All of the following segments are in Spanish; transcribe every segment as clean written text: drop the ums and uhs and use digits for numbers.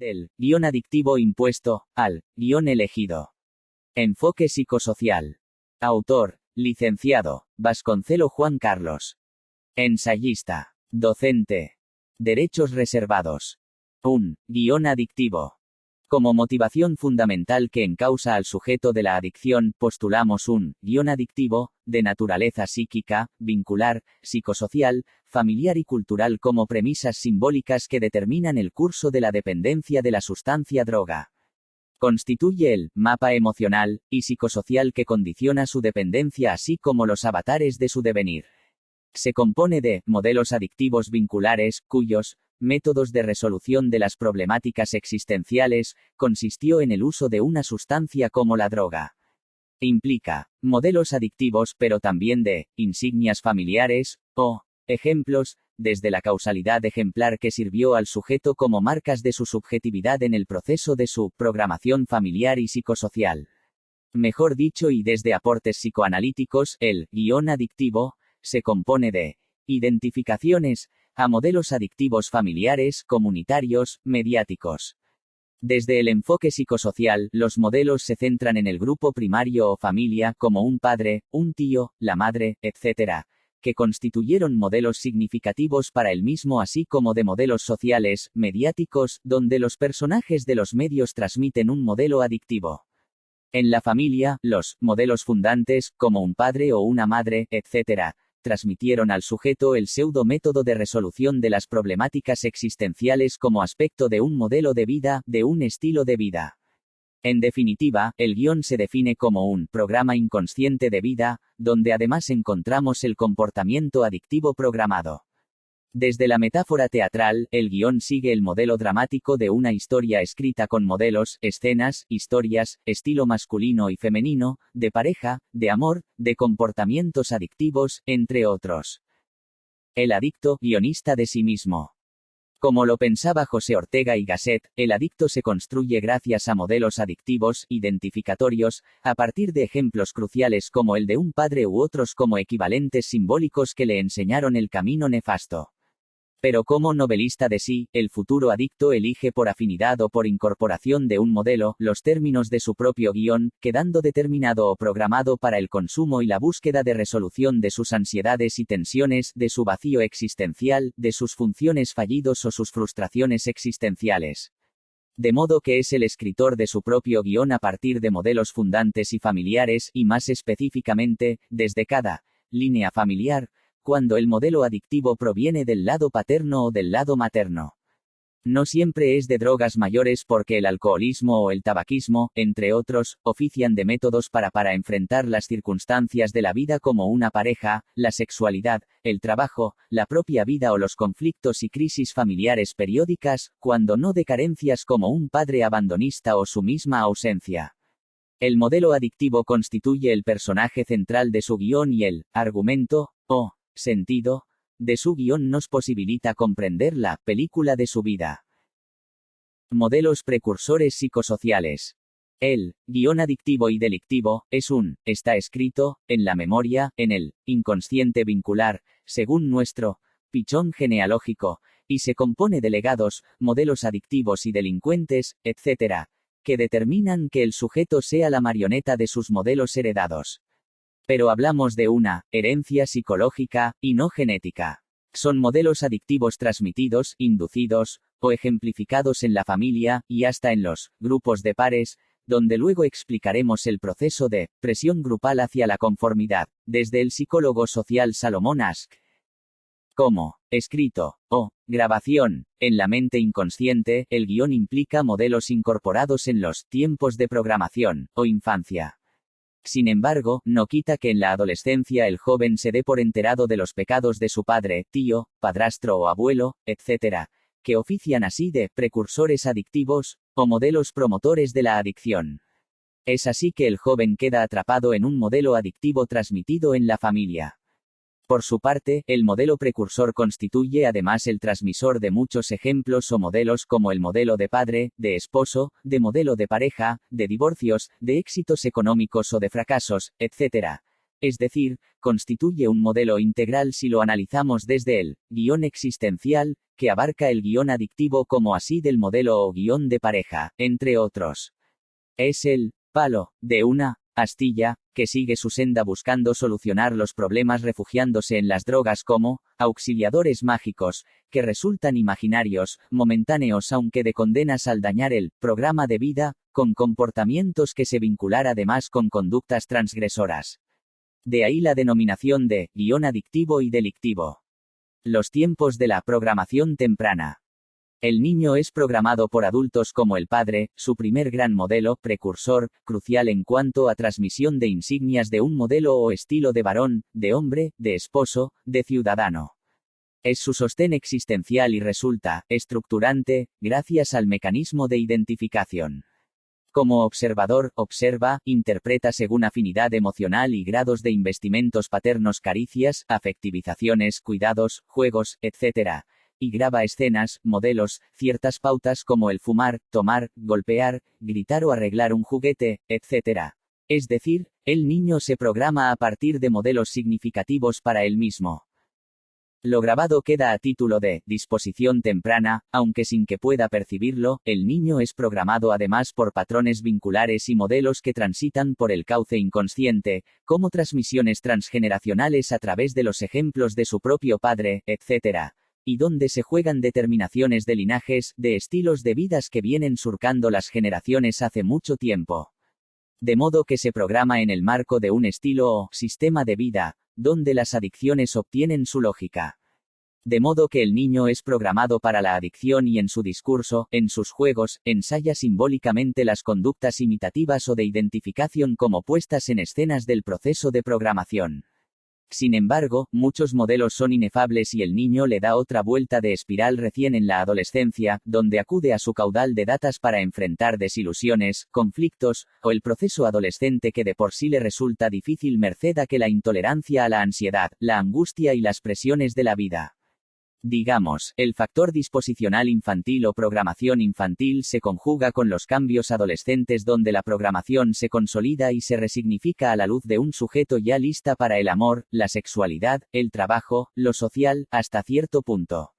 Del guión adictivo impuesto al guión elegido. Enfoque psicosocial. Autor, licenciado, Vasconcelo Juan Carlos. Ensayista. Docente. Derechos reservados. Un guión adictivo. Como motivación fundamental que encausa al sujeto de la adicción, postulamos un guión adictivo, de naturaleza psíquica, vincular, psicosocial, familiar y cultural como premisas simbólicas que determinan el curso de la dependencia de la sustancia droga. Constituye el mapa emocional y psicosocial que condiciona su dependencia así como los avatares de su devenir. Se compone de modelos adictivos vinculares, cuyos métodos de resolución de las problemáticas existenciales consistió en el uso de una sustancia como la droga. Implica modelos adictivos pero también de insignias familiares, o ejemplos, desde la causalidad ejemplar que sirvió al sujeto como marcas de su subjetividad en el proceso de su programación familiar y psicosocial. Mejor dicho, y desde aportes psicoanalíticos, el guión adictivo se compone de identificaciones a modelos adictivos familiares, comunitarios, mediáticos. Desde el enfoque psicosocial, los modelos se centran en el grupo primario o familia, como un padre, un tío, la madre, etc., que constituyeron modelos significativos para el mismo, así como de modelos sociales, mediáticos, donde los personajes de los medios transmiten un modelo adictivo. En la familia, los modelos fundantes, como un padre o una madre, etc., transmitieron al sujeto el pseudo método de resolución de las problemáticas existenciales como aspecto de un modelo de vida, de un estilo de vida. En definitiva, el guión se define como un programa inconsciente de vida, donde además encontramos el comportamiento adictivo programado. Desde la metáfora teatral, el guión sigue el modelo dramático de una historia escrita con modelos, escenas, historias, estilo masculino y femenino, de pareja, de amor, de comportamientos adictivos, entre otros. El adicto, guionista de sí mismo. Como lo pensaba José Ortega y Gasset, el adicto se construye gracias a modelos adictivos, identificatorios, a partir de ejemplos cruciales como el de un padre u otros como equivalentes simbólicos que le enseñaron el camino nefasto. Pero como novelista de sí, el futuro adicto elige por afinidad o por incorporación de un modelo, los términos de su propio guión, quedando determinado o programado para el consumo y la búsqueda de resolución de sus ansiedades y tensiones, de su vacío existencial, de sus funciones fallidos o sus frustraciones existenciales. De modo que es el escritor de su propio guión a partir de modelos fundantes y familiares, y más específicamente, desde cada línea familiar, cuando el modelo adictivo proviene del lado paterno o del lado materno. No siempre es de drogas mayores porque el alcoholismo o el tabaquismo, entre otros, ofician de métodos para enfrentar las circunstancias de la vida como una pareja, la sexualidad, el trabajo, la propia vida o los conflictos y crisis familiares periódicas, cuando no de carencias como un padre abandonista o su misma ausencia. El modelo adictivo constituye el personaje central de su guión y el argumento, o sentido, de su guión nos posibilita comprender la película de su vida. Modelos precursores psicosociales. El guión adictivo y delictivo está escrito en la memoria, en el inconsciente vincular, según nuestro pichón genealógico, y se compone de legados, modelos adictivos y delincuentes, etc., que determinan que el sujeto sea la marioneta de sus modelos heredados. Pero hablamos de una herencia psicológica, y no genética. Son modelos adictivos transmitidos, inducidos, o ejemplificados en la familia, y hasta en los grupos de pares, donde luego explicaremos el proceso de presión grupal hacia la conformidad, desde el psicólogo social Salomón Asch. Como escrito, o grabación, en la mente inconsciente, el guión implica modelos incorporados en los tiempos de programación, o infancia. Sin embargo, no quita que en la adolescencia el joven se dé por enterado de los pecados de su padre, tío, padrastro o abuelo, etc., que ofician así de precursores adictivos, o modelos promotores de la adicción. Es así que el joven queda atrapado en un modelo adictivo transmitido en la familia. Por su parte, el modelo precursor constituye además el transmisor de muchos ejemplos o modelos como el modelo de padre, de esposo, de modelo de pareja, de divorcios, de éxitos económicos o de fracasos, etc. es decir, constituye un modelo integral si lo analizamos desde el guión existencial, que abarca el guión adictivo como así del modelo o guión de pareja, entre otros. Es el palo de una astilla, que sigue su senda buscando solucionar los problemas refugiándose en las drogas como auxiliadores mágicos, que resultan imaginarios, momentáneos aunque de condenas al dañar el programa de vida, con comportamientos que se vincular además con conductas transgresoras. De ahí la denominación de guión adictivo y delictivo. Los tiempos de la programación temprana. El niño es programado por adultos como el padre, su primer gran modelo, precursor, crucial en cuanto a transmisión de insignias de un modelo o estilo de varón, de hombre, de esposo, de ciudadano. Es su sostén existencial y resulta estructurante, gracias al mecanismo de identificación. Como observador, observa, interpreta según afinidad emocional y grados de investimentos paternos caricias, afectivizaciones, cuidados, juegos, etc. Y graba escenas, modelos, ciertas pautas como el fumar, tomar, golpear, gritar o arreglar un juguete, etc. Es decir, el niño se programa a partir de modelos significativos para él mismo. Lo grabado queda a título de disposición temprana, aunque sin que pueda percibirlo, el niño es programado además por patrones vinculares y modelos que transitan por el cauce inconsciente, como transmisiones transgeneracionales a través de los ejemplos de su propio padre, etc. Y donde se juegan determinaciones de linajes, de estilos de vidas que vienen surcando las generaciones hace mucho tiempo. De modo que se programa en el marco de un estilo o sistema de vida, donde las adicciones obtienen su lógica. De modo que el niño es programado para la adicción y en su discurso, en sus juegos, ensaya simbólicamente las conductas imitativas o de identificación como puestas en escenas del proceso de programación. Sin embargo, muchos modelos son inefables y el niño le da otra vuelta de espiral recién en la adolescencia, donde acude a su caudal de datas para enfrentar desilusiones, conflictos, o el proceso adolescente que de por sí le resulta difícil merced a que la intolerancia a la ansiedad, la angustia y las presiones de la vida. Digamos, el factor disposicional infantil o programación infantil se conjuga con los cambios adolescentes donde la programación se consolida y se resignifica a la luz de un sujeto ya lista para el amor, la sexualidad, el trabajo, lo social, hasta cierto punto.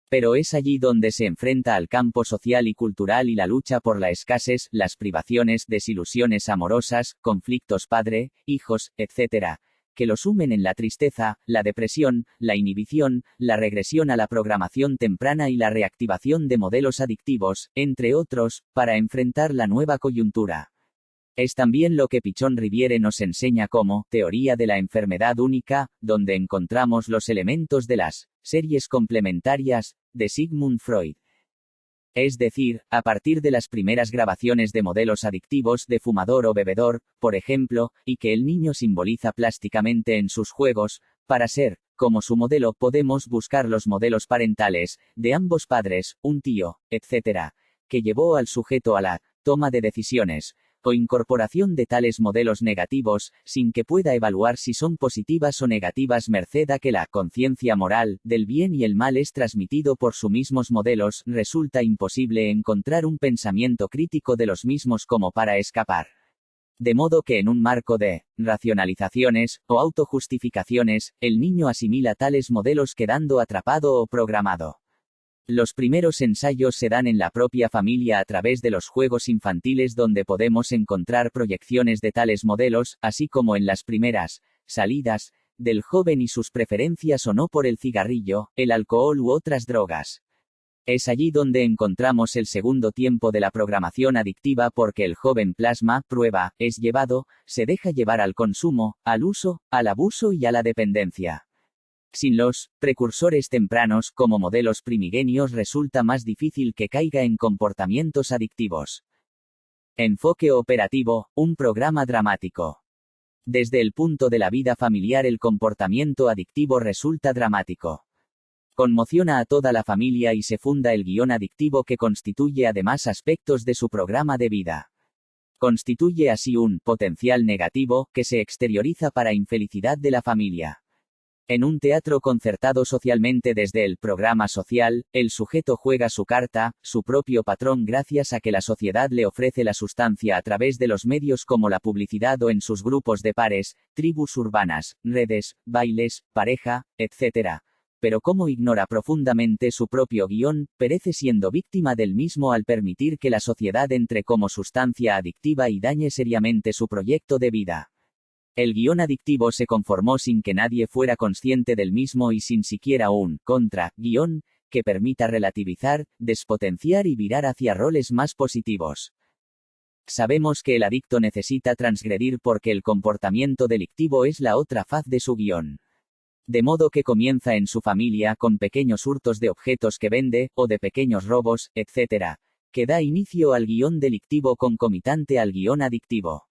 Pero es allí donde se enfrenta al campo social y cultural y la lucha por la escasez, las privaciones, desilusiones amorosas, conflictos padre, hijos, etc., que lo sumen en la tristeza, la depresión, la inhibición, la regresión a la programación temprana y la reactivación de modelos adictivos, entre otros, para enfrentar la nueva coyuntura. Es también lo que Pichon Riviere nos enseña como teoría de la enfermedad única, donde encontramos los elementos de las series complementarias de Sigmund Freud. Es decir, a partir de las primeras grabaciones de modelos adictivos de fumador o bebedor, por ejemplo, y que el niño simboliza plásticamente en sus juegos, para ser, como su modelo podemos buscar los modelos parentales, de ambos padres, un tío, etc., que llevó al sujeto a la toma de decisiones, o incorporación de tales modelos negativos, sin que pueda evaluar si son positivas o negativas merced a que la conciencia moral, del bien y el mal es transmitido por sus mismos modelos, resulta imposible encontrar un pensamiento crítico de los mismos como para escapar. De modo que en un marco de racionalizaciones, o autojustificaciones, el niño asimila tales modelos quedando atrapado o programado. Los primeros ensayos se dan en la propia familia a través de los juegos infantiles donde podemos encontrar proyecciones de tales modelos, así como en las primeras salidas del joven y sus preferencias o no por el cigarrillo, el alcohol u otras drogas. Es allí donde encontramos el segundo tiempo de la programación adictiva porque el joven plasma, prueba, es llevado, se deja llevar al consumo, al uso, al abuso y a la dependencia. Sin los precursores tempranos como modelos primigenios resulta más difícil que caiga en comportamientos adictivos. Enfoque operativo, un programa dramático. Desde el punto de la vida familiar el comportamiento adictivo resulta dramático. Conmociona a toda la familia y se funda el guión adictivo que constituye además aspectos de su programa de vida. Constituye así un potencial negativo que se exterioriza para infelicidad de la familia. En un teatro concertado socialmente desde el programa social, el sujeto juega su carta, su propio patrón gracias a que la sociedad le ofrece la sustancia a través de los medios como la publicidad o en sus grupos de pares, tribus urbanas, redes, bailes, pareja, etc. Pero como ignora profundamente su propio guión, perece siendo víctima del mismo al permitir que la sociedad entre como sustancia adictiva y dañe seriamente su proyecto de vida. El guión adictivo se conformó sin que nadie fuera consciente del mismo y sin siquiera un contra-guión que permita relativizar, despotenciar y virar hacia roles más positivos. Sabemos que el adicto necesita transgredir porque el comportamiento delictivo es la otra faz de su guión. De modo que comienza en su familia con pequeños hurtos de objetos que vende, o de pequeños robos, etc., que da inicio al guión delictivo concomitante al guión adictivo.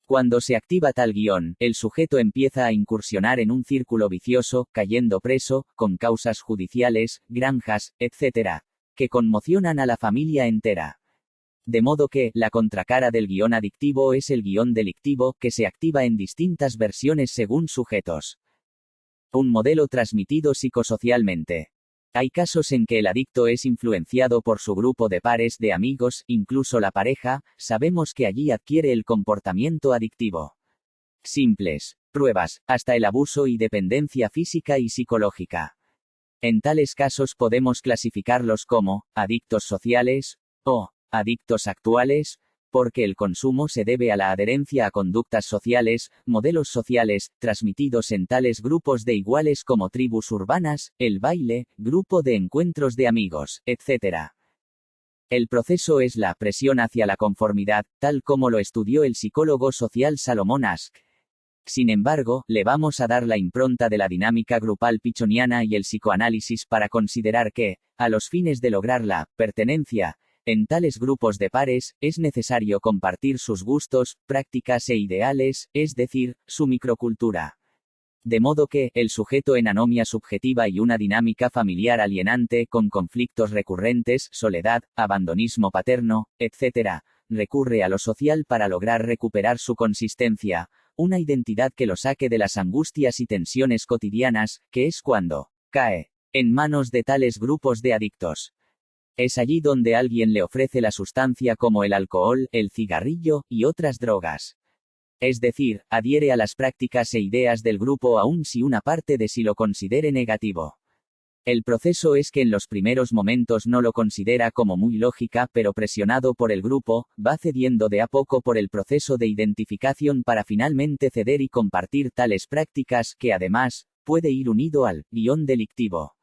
Cuando se activa tal guión, el sujeto empieza a incursionar en un círculo vicioso, cayendo preso, con causas judiciales, granjas, etc., que conmocionan a la familia entera. De modo que, la contracara del guión adictivo es el guión delictivo, que se activa en distintas versiones según sujetos. Un modelo transmitido psicosocialmente. Hay casos en que el adicto es influenciado por su grupo de pares de amigos, incluso la pareja, sabemos que allí adquiere el comportamiento adictivo. Simples pruebas, hasta el abuso y dependencia física y psicológica. En tales casos podemos clasificarlos como adictos sociales o adictos actuales, porque el consumo se debe a la adherencia a conductas sociales, modelos sociales, transmitidos en tales grupos de iguales como tribus urbanas, el baile, grupo de encuentros de amigos, etc. El proceso es la presión hacia la conformidad, tal como lo estudió el psicólogo social Salomón Asch. Sin embargo, le vamos a dar la impronta de la dinámica grupal pichoniana y el psicoanálisis para considerar que, a los fines de lograr la pertenencia, en tales grupos de pares, es necesario compartir sus gustos, prácticas e ideales, es decir, su microcultura. De modo que, el sujeto en anomia subjetiva y una dinámica familiar alienante, con conflictos recurrentes, soledad, abandonismo paterno, etc., recurre a lo social para lograr recuperar su consistencia, una identidad que lo saque de las angustias y tensiones cotidianas, que es cuando cae en manos de tales grupos de adictos. Es allí donde alguien le ofrece la sustancia como el alcohol, el cigarrillo, y otras drogas. Es decir, adhiere a las prácticas e ideas del grupo aun si una parte de sí lo considere negativo. El proceso es que en los primeros momentos no lo considera como muy lógica, pero presionado por el grupo, va cediendo de a poco por el proceso de identificación para finalmente ceder y compartir tales prácticas que además, puede ir unido al guión delictivo.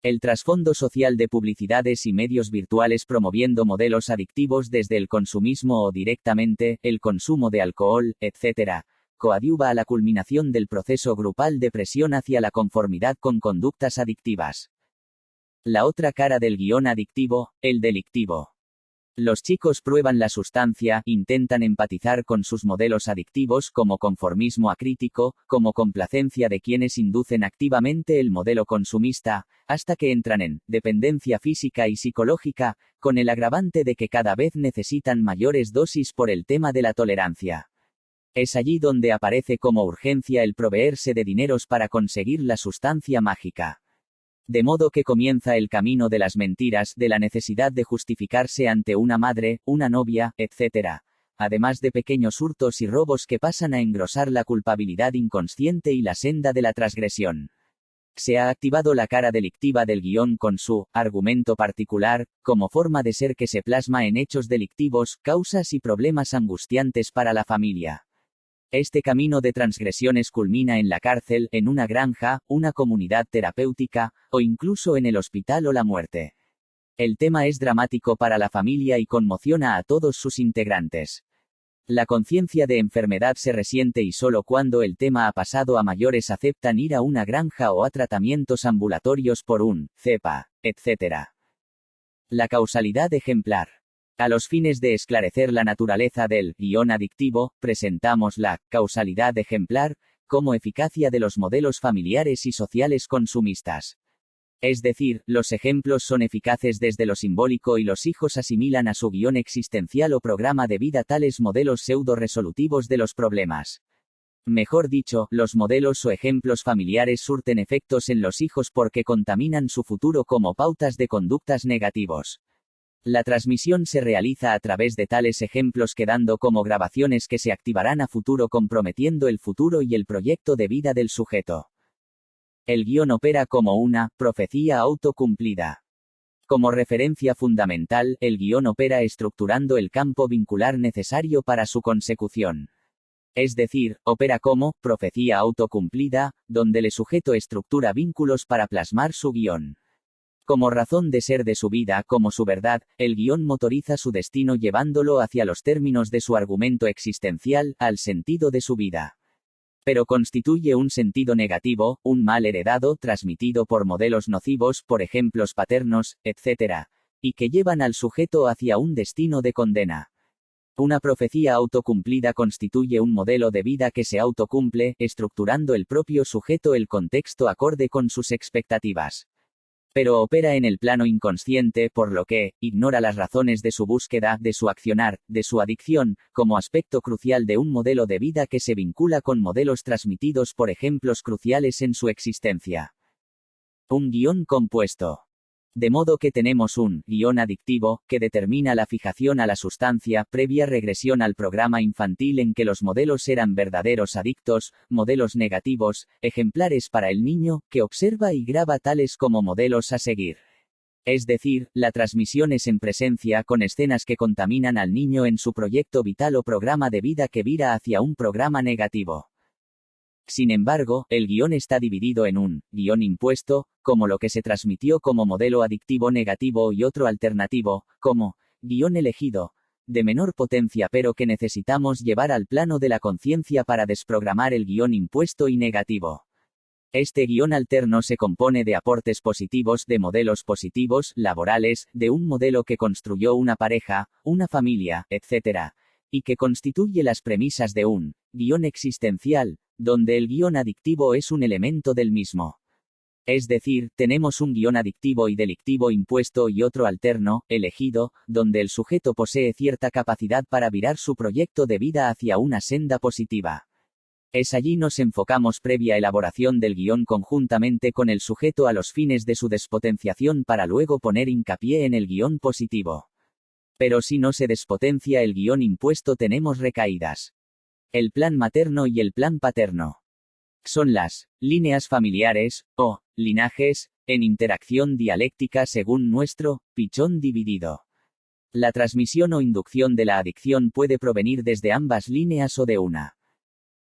El trasfondo social de publicidades y medios virtuales promoviendo modelos adictivos desde el consumismo o directamente, el consumo de alcohol, etc., coadyuva a la culminación del proceso grupal de presión hacia la conformidad con conductas adictivas. La otra cara del guión adictivo, el delictivo. Los chicos prueban la sustancia, intentan empatizar con sus modelos adictivos como conformismo acrítico, como complacencia de quienes inducen activamente el modelo consumista, hasta que entran en dependencia física y psicológica, con el agravante de que cada vez necesitan mayores dosis por el tema de la tolerancia. Es allí donde aparece como urgencia el proveerse de dineros para conseguir la sustancia mágica. De modo que comienza el camino de las mentiras, de la necesidad de justificarse ante una madre, una novia, etc., además de pequeños hurtos y robos que pasan a engrosar la culpabilidad inconsciente y la senda de la transgresión. Se ha activado la cara delictiva del guión con su argumento particular, como forma de ser que se plasma en hechos delictivos, causas y problemas angustiantes para la familia. Este camino de transgresiones culmina en la cárcel, en una granja, una comunidad terapéutica, o incluso en el hospital o la muerte. El tema es dramático para la familia y conmociona a todos sus integrantes. La conciencia de enfermedad se resiente y solo cuando el tema ha pasado a mayores aceptan ir a una granja o a tratamientos ambulatorios por un cepa, etc. La causalidad ejemplar. A los fines de esclarecer la naturaleza del guión adictivo, presentamos la causalidad ejemplar como eficacia de los modelos familiares y sociales consumistas. Es decir, los ejemplos son eficaces desde lo simbólico y los hijos asimilan a su guión existencial o programa de vida tales modelos pseudo-resolutivos de los problemas. Mejor dicho, los modelos o ejemplos familiares surten efectos en los hijos porque contaminan su futuro como pautas de conductas negativos. La transmisión se realiza a través de tales ejemplos quedando como grabaciones que se activarán a futuro comprometiendo el futuro y el proyecto de vida del sujeto. El guión opera como una profecía autocumplida. Como referencia fundamental, el guión opera estructurando el campo vincular necesario para su consecución. Es decir, opera como profecía autocumplida, donde el sujeto estructura vínculos para plasmar su guión. Como razón de ser de su vida, como su verdad, el guión motoriza su destino llevándolo hacia los términos de su argumento existencial, al sentido de su vida. Pero constituye un sentido negativo, un mal heredado, transmitido por modelos nocivos, por ejemplos paternos, etc., y que llevan al sujeto hacia un destino de condena. Una profecía autocumplida constituye un modelo de vida que se autocumple, estructurando el propio sujeto el contexto acorde con sus expectativas. Pero opera en el plano inconsciente, por lo que ignora las razones de su búsqueda, de su accionar, de su adicción, como aspecto crucial de un modelo de vida que se vincula con modelos transmitidos por ejemplos cruciales en su existencia. Un guión compuesto. De modo que tenemos un guión adictivo, que determina la fijación a la sustancia, previa regresión al programa infantil en que los modelos eran verdaderos adictos, modelos negativos, ejemplares para el niño, que observa y graba tales como modelos a seguir. Es decir, la transmisión es en presencia con escenas que contaminan al niño en su proyecto vital o programa de vida que vira hacia un programa negativo. Sin embargo, el guión está dividido en un guión impuesto, como lo que se transmitió como modelo adictivo negativo y otro alternativo, como guión elegido, de menor potencia pero que necesitamos llevar al plano de la conciencia para desprogramar el guión impuesto y negativo. Este guión alterno se compone de aportes positivos, de modelos positivos, laborales, de un modelo que construyó una pareja, una familia, etc., y que constituye las premisas de un guión existencial, donde el guión adictivo es un elemento del mismo. Es decir, tenemos un guión adictivo y delictivo impuesto y otro alterno, elegido, donde el sujeto posee cierta capacidad para virar su proyecto de vida hacia una senda positiva. Es allí nos enfocamos previa elaboración del guión conjuntamente con el sujeto a los fines de su despotenciación para luego poner hincapié en el guión positivo. Pero si no se despotencia el guión impuesto tenemos recaídas. El plan materno y el plan paterno. Son las líneas familiares, o linajes, en interacción dialéctica según nuestro pichón dividido. La transmisión o inducción de la adicción puede provenir desde ambas líneas o de una.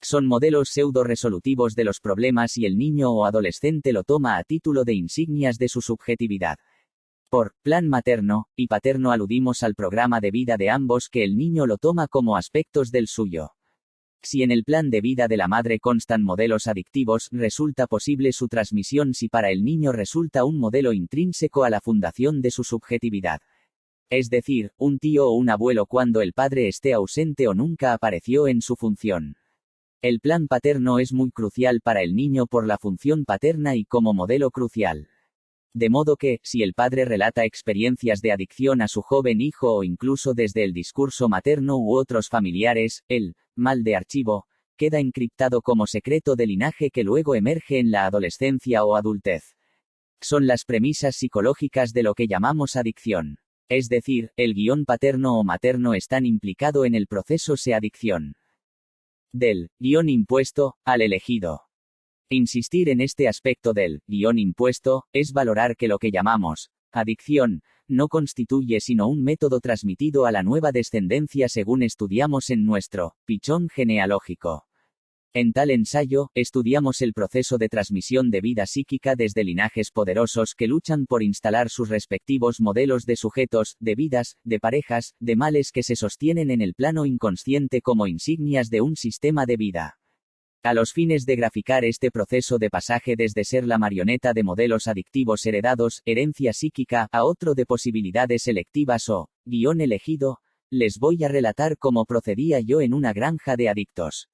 Son modelos pseudo-resolutivos de los problemas y el niño o adolescente lo toma a título de insignias de su subjetividad. Por plan materno y paterno aludimos al programa de vida de ambos que el niño lo toma como aspectos del suyo. Si en el plan de vida de la madre constan modelos adictivos, resulta posible su transmisión si para el niño resulta un modelo intrínseco a la fundación de su subjetividad. Es decir, un tío o un abuelo cuando el padre esté ausente o nunca apareció en su función. El plan paterno es muy crucial para el niño por la función paterna y como modelo crucial. De modo que, si el padre relata experiencias de adicción a su joven hijo o incluso desde el discurso materno u otros familiares, el mal de archivo queda encriptado como secreto de linaje que luego emerge en la adolescencia o adultez. Son las premisas psicológicas de lo que llamamos adicción. Es decir, el guión paterno o materno están implicado en el proceso de adicción. Del guión impuesto al elegido. Insistir en este aspecto del guión impuesto es valorar que lo que llamamos adicción no constituye sino un método transmitido a la nueva descendencia según estudiamos en nuestro pichón genealógico. En tal ensayo, estudiamos el proceso de transmisión de vida psíquica desde linajes poderosos que luchan por instalar sus respectivos modelos de sujetos, de vidas, de parejas, de males que se sostienen en el plano inconsciente como insignias de un sistema de vida. A los fines de graficar este proceso de pasaje desde ser la marioneta de modelos adictivos heredados, herencia psíquica, a otro de posibilidades selectivas o guión elegido, les voy a relatar cómo procedía yo en una granja de adictos.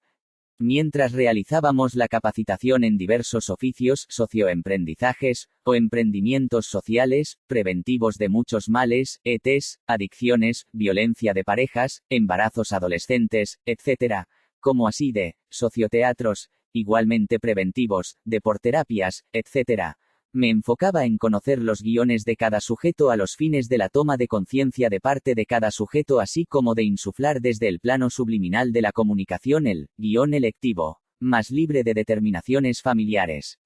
Mientras realizábamos la capacitación en diversos oficios, socioemprendizajes, o emprendimientos sociales, preventivos de muchos males, ETs, adicciones, violencia de parejas, embarazos adolescentes, etc., como así de socioteatros, igualmente preventivos, deporterapias, etc. Me enfocaba en conocer los guiones de cada sujeto a los fines de la toma de conciencia de parte de cada sujeto, así como de insuflar desde el plano subliminal de la comunicación el guión electivo, más libre de determinaciones familiares.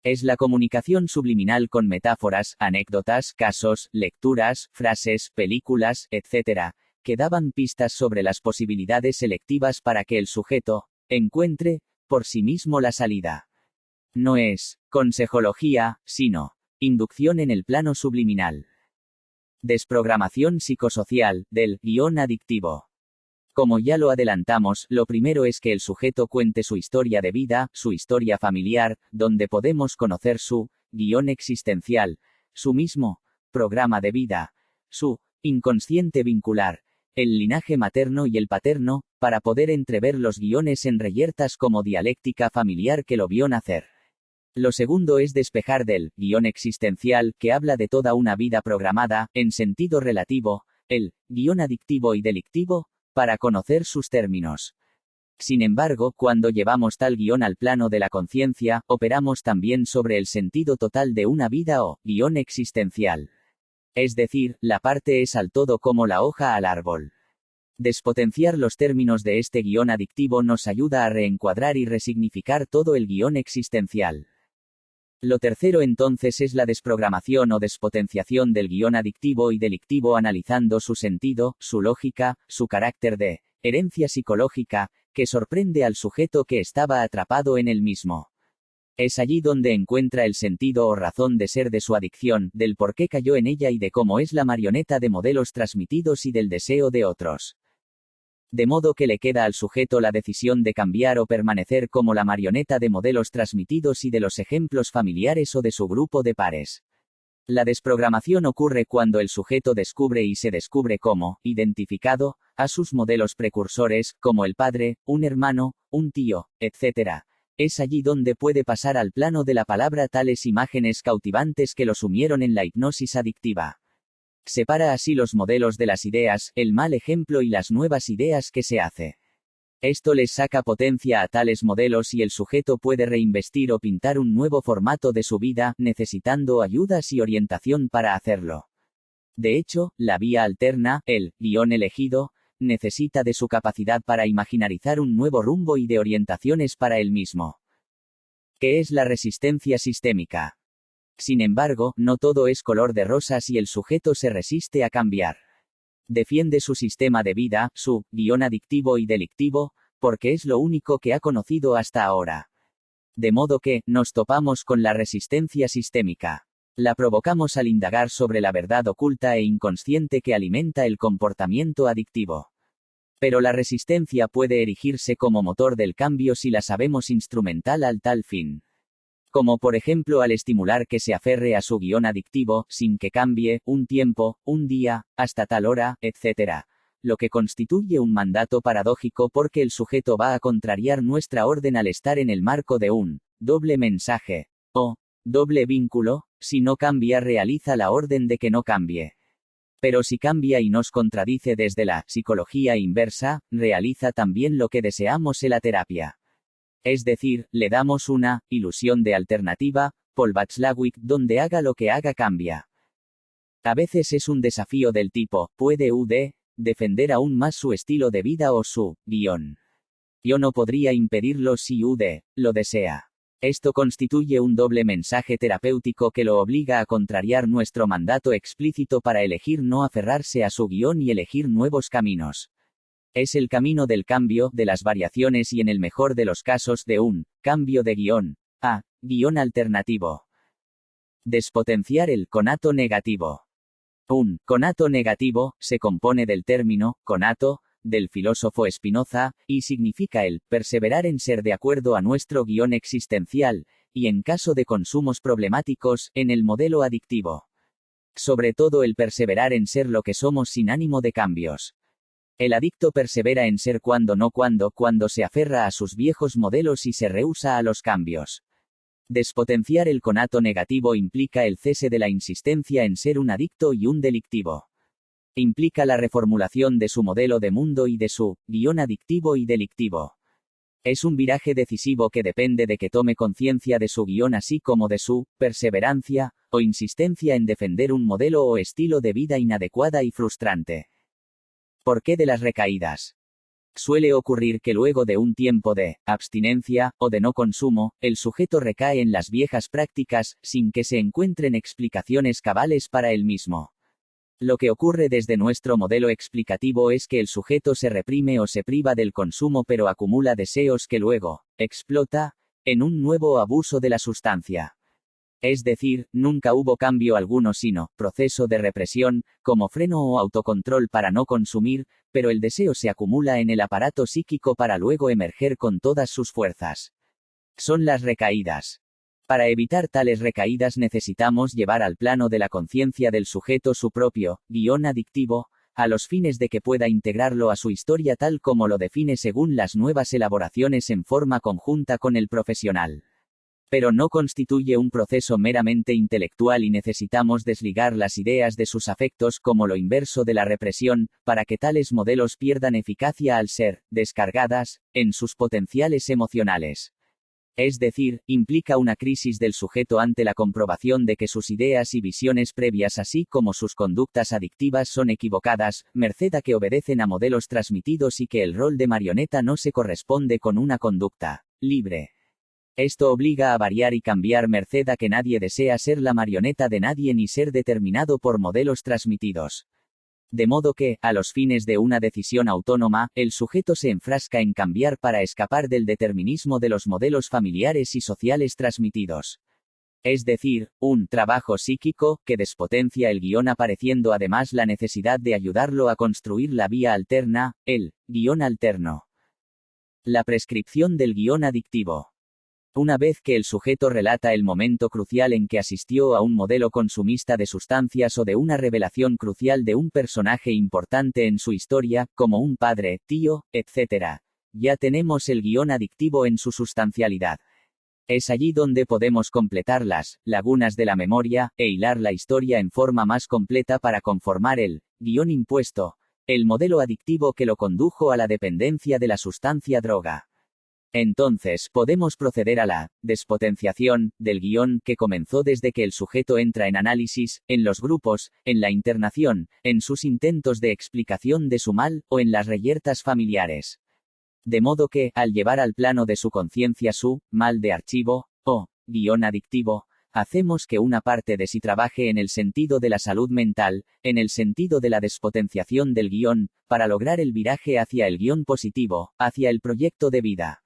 Es la comunicación subliminal con metáforas, anécdotas, casos, lecturas, frases, películas, etc., que daban pistas sobre las posibilidades selectivas para que el sujeto encuentre por sí mismo la salida. No es consejología, sino inducción en el plano subliminal. Desprogramación psicosocial del guión adictivo. Como ya lo adelantamos, lo primero es que el sujeto cuente su historia de vida, su historia familiar, donde podemos conocer su guión existencial, su mismo programa de vida, su inconsciente vincular, el linaje materno y el paterno, para poder entrever los guiones en reyertas como dialéctica familiar que lo vio nacer. Lo segundo es despejar del guión existencial, que habla de toda una vida programada, en sentido relativo, el guión adictivo y delictivo, para conocer sus términos. Sin embargo, cuando llevamos tal guión al plano de la conciencia, operamos también sobre el sentido total de una vida o guión existencial. Es decir, la parte es al todo como la hoja al árbol. Despotenciar los términos de este guión adictivo nos ayuda a reencuadrar y resignificar todo el guión existencial. Lo tercero entonces es la desprogramación o despotenciación del guión adictivo y delictivo, analizando su sentido, su lógica, su carácter de herencia psicológica, que sorprende al sujeto que estaba atrapado en el mismo. Es allí donde encuentra el sentido o razón de ser de su adicción, del por qué cayó en ella y de cómo es la marioneta de modelos transmitidos y del deseo de otros. De modo que le queda al sujeto la decisión de cambiar o permanecer como la marioneta de modelos transmitidos y de los ejemplos familiares o de su grupo de pares. La desprogramación ocurre cuando el sujeto descubre y se descubre como identificado a sus modelos precursores, como el padre, un hermano, un tío, etc. Es allí donde puede pasar al plano de la palabra tales imágenes cautivantes que lo sumieron en la hipnosis adictiva. Separa así los modelos de las ideas, el mal ejemplo y las nuevas ideas que se hace. Esto les saca potencia a tales modelos y el sujeto puede reinvestir o pintar un nuevo formato de su vida, necesitando ayudas y orientación para hacerlo. De hecho, la vía alterna, el guión elegido, necesita de su capacidad para imaginarizar un nuevo rumbo y de orientaciones para él mismo. ¿Qué es la resistencia sistémica? Sin embargo, no todo es color de rosas y el sujeto se resiste a cambiar. Defiende su sistema de vida, su guión adictivo y delictivo, porque es lo único que ha conocido hasta ahora. De modo que, nos topamos con la resistencia sistémica. La provocamos al indagar sobre la verdad oculta e inconsciente que alimenta el comportamiento adictivo. Pero la resistencia puede erigirse como motor del cambio si la sabemos instrumental al tal fin. Como por ejemplo al estimular que se aferre a su guión adictivo, sin que cambie, un tiempo, un día, hasta tal hora, etc. Lo que constituye un mandato paradójico porque el sujeto va a contrariar nuestra orden al estar en el marco de un doble mensaje, o doble vínculo, si no cambia realiza la orden de que no cambie. Pero si cambia y nos contradice desde la psicología inversa, realiza también lo que deseamos en la terapia. Es decir, le damos una ilusión de alternativa, Paul Watzlawick, donde haga lo que haga cambia. A veces es un desafío del tipo, ¿puede UD defender aún más su estilo de vida o su guión? Yo no podría impedirlo si UD lo desea. Esto constituye un doble mensaje terapéutico que lo obliga a contrariar nuestro mandato explícito para elegir no aferrarse a su guión y elegir nuevos caminos. Es el camino del cambio, de las variaciones y en el mejor de los casos de un cambio de guión a guión alternativo. Despotenciar el conato negativo. Un conato negativo se compone del término conato, del filósofo Spinoza, y significa el perseverar en ser de acuerdo a nuestro guión existencial, y en caso de consumos problemáticos, en el modelo adictivo. Sobre todo el perseverar en ser lo que somos sin ánimo de cambios. El adicto persevera en ser cuando se aferra a sus viejos modelos y se rehúsa a los cambios. Despotenciar el conato negativo implica el cese de la insistencia en ser un adicto y un delictivo. Implica la reformulación de su modelo de mundo y de su guión adictivo y delictivo. Es un viraje decisivo que depende de que tome conciencia de su guión así como de su perseverancia o insistencia en defender un modelo o estilo de vida inadecuada y frustrante. ¿Por qué de las recaídas? Suele ocurrir que luego de un tiempo de abstinencia o de no consumo, el sujeto recae en las viejas prácticas, sin que se encuentren explicaciones cabales para el mismo. Lo que ocurre desde nuestro modelo explicativo es que el sujeto se reprime o se priva del consumo pero acumula deseos que luego explota en un nuevo abuso de la sustancia. Es decir, nunca hubo cambio alguno sino proceso de represión, como freno o autocontrol para no consumir, pero el deseo se acumula en el aparato psíquico para luego emerger con todas sus fuerzas. Son las recaídas. Para evitar tales recaídas necesitamos llevar al plano de la conciencia del sujeto su propio guión adictivo, a los fines de que pueda integrarlo a su historia tal como lo define según las nuevas elaboraciones en forma conjunta con el profesional. Pero no constituye un proceso meramente intelectual y necesitamos desligar las ideas de sus afectos como lo inverso de la represión, para que tales modelos pierdan eficacia al ser descargadas en sus potenciales emocionales. Es decir, implica una crisis del sujeto ante la comprobación de que sus ideas y visiones previas así como sus conductas adictivas son equivocadas, merced a que obedecen a modelos transmitidos y que el rol de marioneta no se corresponde con una conducta libre. Esto obliga a variar y cambiar merced a que nadie desea ser la marioneta de nadie ni ser determinado por modelos transmitidos. De modo que, a los fines de una decisión autónoma, el sujeto se enfrasca en cambiar para escapar del determinismo de los modelos familiares y sociales transmitidos. Es decir, un trabajo psíquico que despotencia el guión apareciendo además la necesidad de ayudarlo a construir la vía alterna, el guión alterno. La prescripción del guión adictivo. Una vez que el sujeto relata el momento crucial en que asistió a un modelo consumista de sustancias o de una revelación crucial de un personaje importante en su historia, como un padre, tío, etc., ya tenemos el guión adictivo en su sustancialidad. Es allí donde podemos completar las lagunas de la memoria, e hilar la historia en forma más completa para conformar el guión impuesto, el modelo adictivo que lo condujo a la dependencia de la sustancia droga. Entonces podemos proceder a la despotenciación del guión que comenzó desde que el sujeto entra en análisis, en los grupos, en la internación, en sus intentos de explicación de su mal, o en las reyertas familiares. De modo que, al llevar al plano de su conciencia su mal de archivo, o guión adictivo, hacemos que una parte de sí trabaje en el sentido de la salud mental, en el sentido de la despotenciación del guión, para lograr el viraje hacia el guión positivo, hacia el proyecto de vida.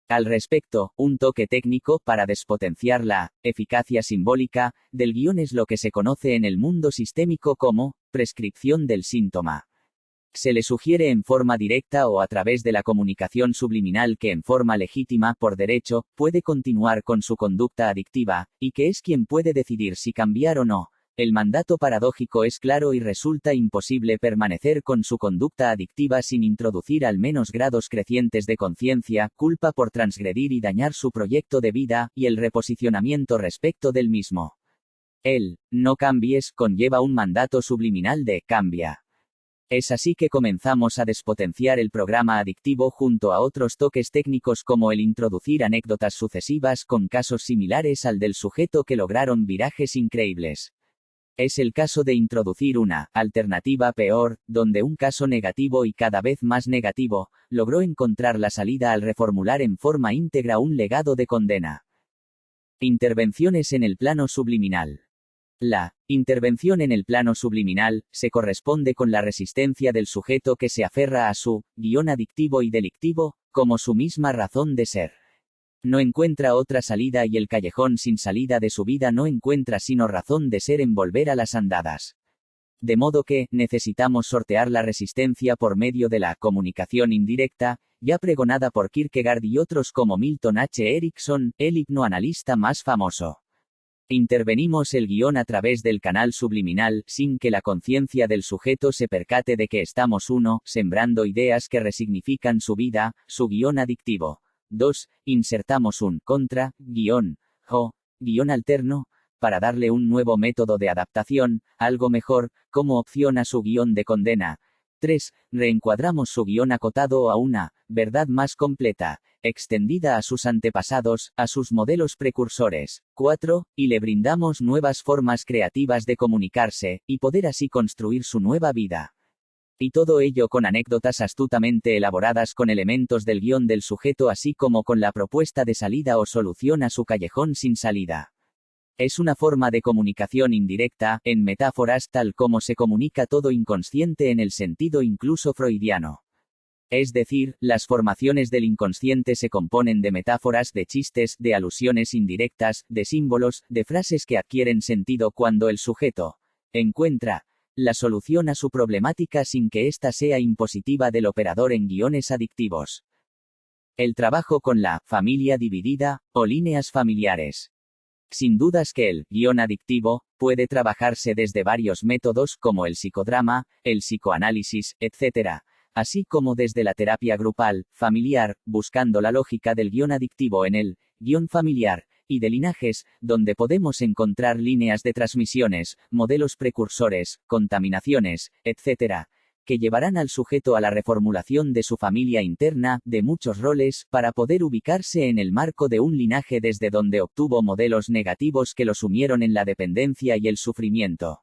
Al respecto, un toque técnico para despotenciar la eficacia simbólica del guión es lo que se conoce en el mundo sistémico como prescripción del síntoma. Se le sugiere en forma directa o a través de la comunicación subliminal que en forma legítima, por derecho, puede continuar con su conducta adictiva, y que es quien puede decidir si cambiar o no. El mandato paradójico es claro y resulta imposible permanecer con su conducta adictiva sin introducir al menos grados crecientes de conciencia, culpa por transgredir y dañar su proyecto de vida, y el reposicionamiento respecto del mismo. El no cambies conlleva un mandato subliminal de cambia. Es así que comenzamos a despotenciar el programa adictivo junto a otros toques técnicos como el introducir anécdotas sucesivas con casos similares al del sujeto que lograron virajes increíbles. Es el caso de introducir una alternativa peor, donde un caso negativo y cada vez más negativo, logró encontrar la salida al reformular en forma íntegra un legado de condena. Intervenciones en el plano subliminal. La intervención en el plano subliminal se corresponde con la resistencia del sujeto que se aferra a su guión adictivo y delictivo, como su misma razón de ser. No encuentra otra salida y el callejón sin salida de su vida no encuentra sino razón de ser en volver a las andadas. De modo que, necesitamos sortear la resistencia por medio de la comunicación indirecta, ya pregonada por Kierkegaard y otros como Milton H. Erickson, el hipnoanalista más famoso. Intervenimos el guión a través del canal subliminal, sin que la conciencia del sujeto se percate de que estamos sembrando ideas que resignifican su vida, su guión adictivo. 2. Insertamos un guión alterno, para darle un nuevo método de adaptación, algo mejor, como opción a su guión de condena, 3. Reencuadramos su guión acotado a una verdad más completa, extendida a sus antepasados, a sus modelos precursores. 4. Y le brindamos nuevas formas creativas de comunicarse, y poder así construir su nueva vida. Y todo ello con anécdotas astutamente elaboradas con elementos del guión del sujeto, así como con la propuesta de salida o solución a su callejón sin salida. Es una forma de comunicación indirecta, en metáforas, tal como se comunica todo inconsciente en el sentido incluso freudiano. Es decir, las formaciones del inconsciente se componen de metáforas, de chistes, de alusiones indirectas, de símbolos, de frases que adquieren sentido cuando el sujeto encuentra la solución a su problemática sin que ésta sea impositiva del operador en guiones adictivos. El trabajo con la familia dividida, o líneas familiares. Sin dudas que el guión adictivo puede trabajarse desde varios métodos como el psicodrama, el psicoanálisis, etc., así como desde la terapia grupal, familiar, buscando la lógica del guión adictivo en el guión familiar, y de linajes, donde podemos encontrar líneas de transmisiones, modelos precursores, contaminaciones, etc., que llevarán al sujeto a la reformulación de su familia interna, de muchos roles, para poder ubicarse en el marco de un linaje desde donde obtuvo modelos negativos que lo sumieron en la dependencia y el sufrimiento.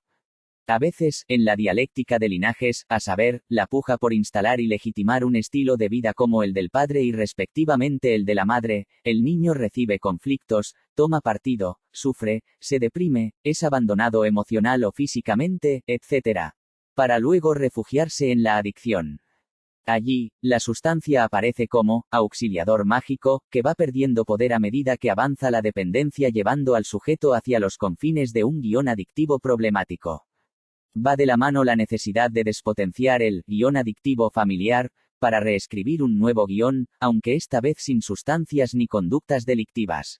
A veces, en la dialéctica de linajes, a saber, la puja por instalar y legitimar un estilo de vida como el del padre y respectivamente el de la madre, el niño recibe conflictos, toma partido, sufre, se deprime, es abandonado emocional o físicamente, etc., para luego refugiarse en la adicción. Allí, la sustancia aparece como auxiliador mágico, que va perdiendo poder a medida que avanza la dependencia, llevando al sujeto hacia los confines de un guión adictivo problemático. Va de la mano la necesidad de despotenciar el guión adictivo familiar, para reescribir un nuevo guión, aunque esta vez sin sustancias ni conductas delictivas.